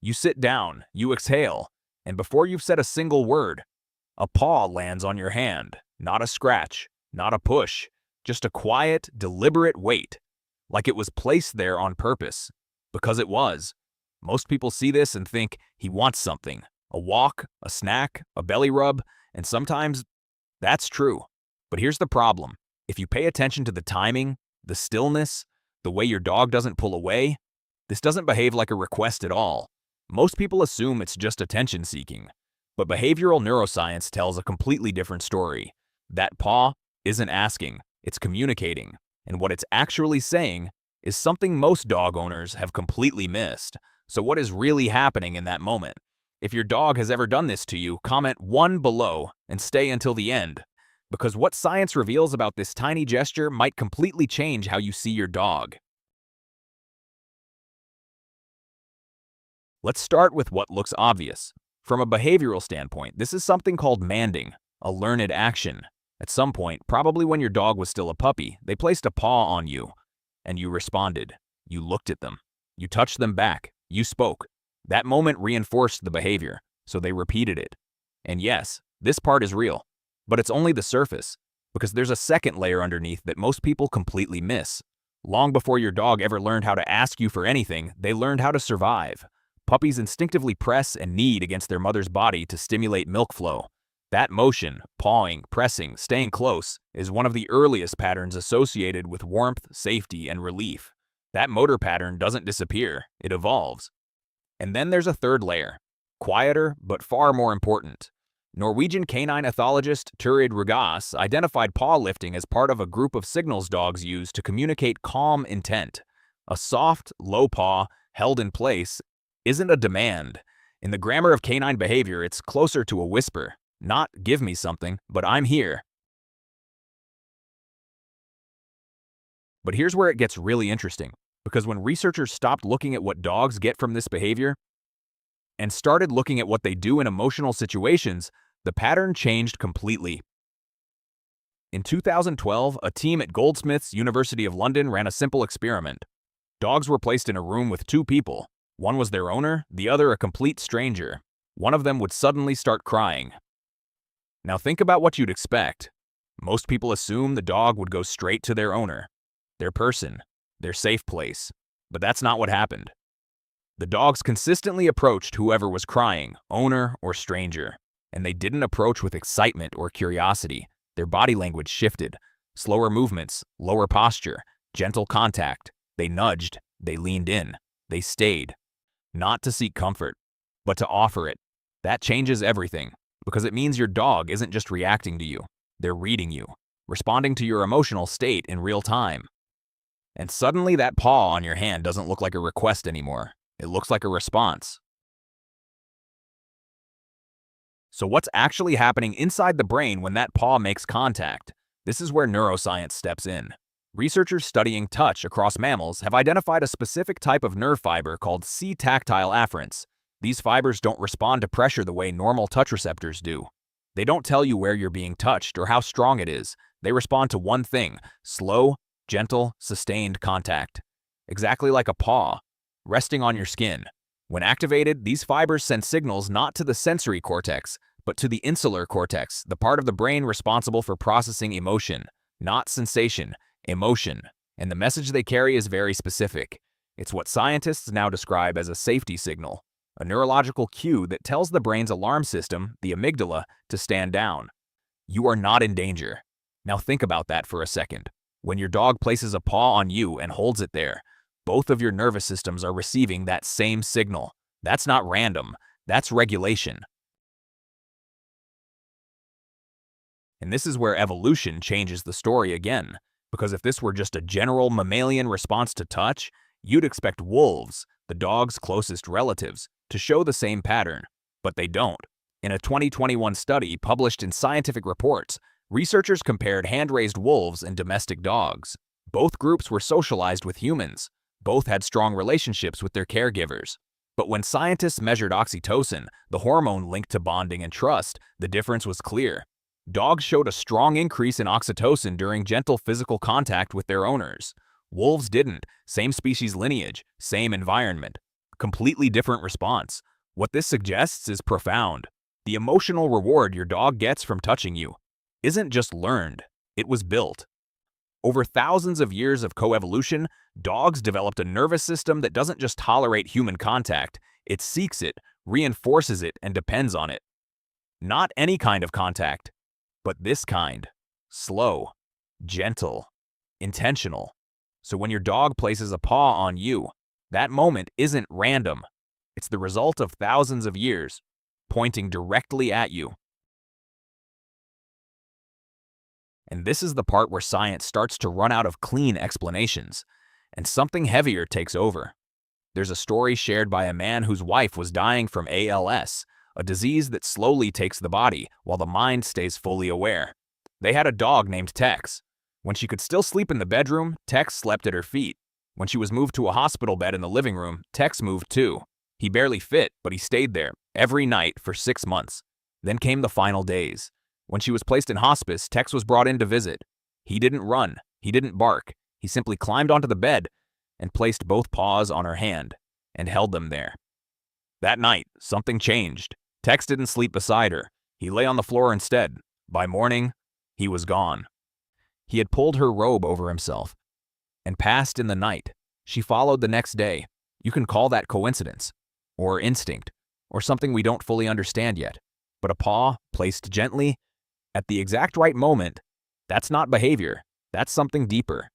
You sit down, you exhale, and before you've said a single word, a paw lands on your hand. Not a scratch, not a push, just a quiet, deliberate weight, like it was placed there on purpose. Because it was. Most people see this and think he wants something. A walk, a snack, a belly rub, and sometimes that's true. But here's the problem. If you pay attention to the timing, the stillness, the way your dog doesn't pull away, this doesn't behave like a request at all. Most people assume it's just attention seeking. But behavioral neuroscience tells a completely different story. That paw isn't asking, it's communicating. And what it's actually saying is something most dog owners have completely missed. So what is really happening in that moment? If your dog has ever done this to you, comment 1 below and stay until the end. Because what science reveals about this tiny gesture might completely change how you see your dog. Let's start with what looks obvious. From a behavioral standpoint, this is something called manding, a learned action. At some point, probably when your dog was still a puppy, they placed a paw on you, and you responded. You looked at them. You touched them back. You spoke. That moment reinforced the behavior, so they repeated it. And yes, this part is real, but it's only the surface, because there's a second layer underneath that most people completely miss. Long before your dog ever learned how to ask you for anything, they learned how to survive. Puppies instinctively press and knead against their mother's body to stimulate milk flow. That motion, pawing, pressing, staying close, is one of the earliest patterns associated with warmth, safety, and relief. That motor pattern doesn't disappear, it evolves. And then there's a third layer, quieter but far more important. Norwegian canine ethologist Turid Rugaas identified paw lifting as part of a group of signals dogs use to communicate calm intent. A soft, low paw, held in place, isn't a demand. In the grammar of canine behavior, it's closer to a whisper. Not, give me something, but I'm here. But here's where it gets really interesting, because when researchers stopped looking at what dogs get from this behavior and started looking at what they do in emotional situations, the pattern changed completely. In 2012, a team at Goldsmiths, University of London ran a simple experiment. Dogs were placed in a room with 2 people. One was their owner, the other a complete stranger. One of them would suddenly start crying. Now think about what you'd expect. Most people assume the dog would go straight to their owner, their person, their safe place. But that's not what happened. The dogs consistently approached whoever was crying, owner or stranger. And they didn't approach with excitement or curiosity. Their body language shifted. Slower movements, lower posture, gentle contact. They nudged, they leaned in, they stayed. Not to seek comfort, but to offer it. That changes everything, because it means your dog isn't just reacting to you. They're reading you, responding to your emotional state in real time. And suddenly that paw on your hand doesn't look like a request anymore. It looks like a response. So what's actually happening inside the brain when that paw makes contact? This is where neuroscience steps in. Researchers studying touch across mammals have identified a specific type of nerve fiber called C-tactile afferents. These fibers don't respond to pressure the way normal touch receptors do. They don't tell you where you're being touched or how strong it is. They respond to one thing: slow, gentle, sustained contact. Exactly like a paw, resting on your skin. When activated, these fibers send signals not to the sensory cortex, but to the insular cortex, the part of the brain responsible for processing emotion. Not sensation, emotion. And the message they carry is very specific. It's what scientists now describe as a safety signal, a neurological cue that tells the brain's alarm system, the amygdala, to stand down. You are not in danger. Now think about that for a second. When your dog places a paw on you and holds it there, both of your nervous systems are receiving that same signal. That's not random. That's regulation. And this is where evolution changes the story again. Because if this were just a general mammalian response to touch, you'd expect wolves, the dog's closest relatives, to show the same pattern. But they don't. In a 2021 study published in Scientific Reports, researchers compared hand-raised wolves and domestic dogs. Both groups were socialized with humans. Both had strong relationships with their caregivers. But when scientists measured oxytocin, the hormone linked to bonding and trust, the difference was clear. Dogs showed a strong increase in oxytocin during gentle physical contact with their owners. Wolves didn't. Same species lineage, same environment. Completely different response. What this suggests is profound. The emotional reward your dog gets from touching you isn't just learned, it was built. Over thousands of years of coevolution, dogs developed a nervous system that doesn't just tolerate human contact, it seeks it, reinforces it, and depends on it. Not any kind of contact, but this kind. Slow, gentle, intentional. So when your dog places a paw on you, that moment isn't random. It's the result of thousands of years, pointing directly at you. And this is the part where science starts to run out of clean explanations, and something heavier takes over. There's a story shared by a man whose wife was dying from ALS, a disease that slowly takes the body while the mind stays fully aware. They had a dog named Tex. When she could still sleep in the bedroom, Tex slept at her feet. When she was moved to a hospital bed in the living room, Tex moved too. He barely fit, but he stayed there every night for 6 months. Then came the final days. When she was placed in hospice, Tex was brought in to visit. He didn't run. He didn't bark. He simply climbed onto the bed and placed both paws on her hand and held them there. That night, something changed. Tex didn't sleep beside her. He lay on the floor instead. By morning, he was gone. He had pulled her robe over himself and passed in the night. She followed the next day. You can call that coincidence, or instinct, or something we don't fully understand yet. But a paw, placed gently, at the exact right moment, that's not behavior. That's something deeper.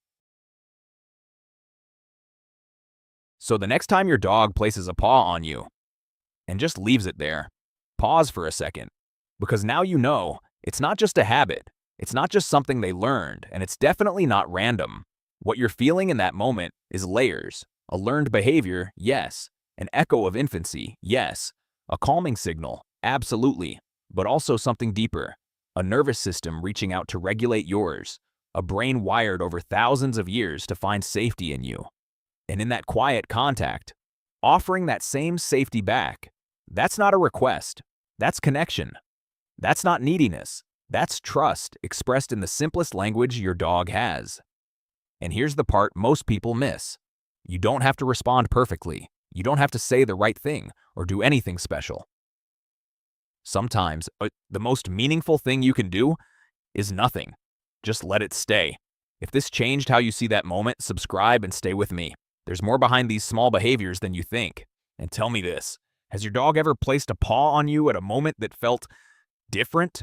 So the next time your dog places a paw on you, and just leaves it there, pause for a second. Because now you know, it's not just a habit. It's not just something they learned, and it's definitely not random. What you're feeling in that moment is layers. A learned behavior, yes. An echo of infancy, yes. A calming signal, absolutely. But also something deeper. A nervous system reaching out to regulate yours. A brain wired over thousands of years to find safety in you. And in that quiet contact, offering that same safety back, that's not a request. That's connection. That's not neediness. That's trust expressed in the simplest language your dog has. And here's the part most people miss. You don't have to respond perfectly. You don't have to say the right thing or do anything special. Sometimes, the most meaningful thing you can do is nothing. Just let it stay. If this changed how you see that moment, subscribe and stay with me. There's more behind these small behaviors than you think. And tell me this, has your dog ever placed a paw on you at a moment that felt different,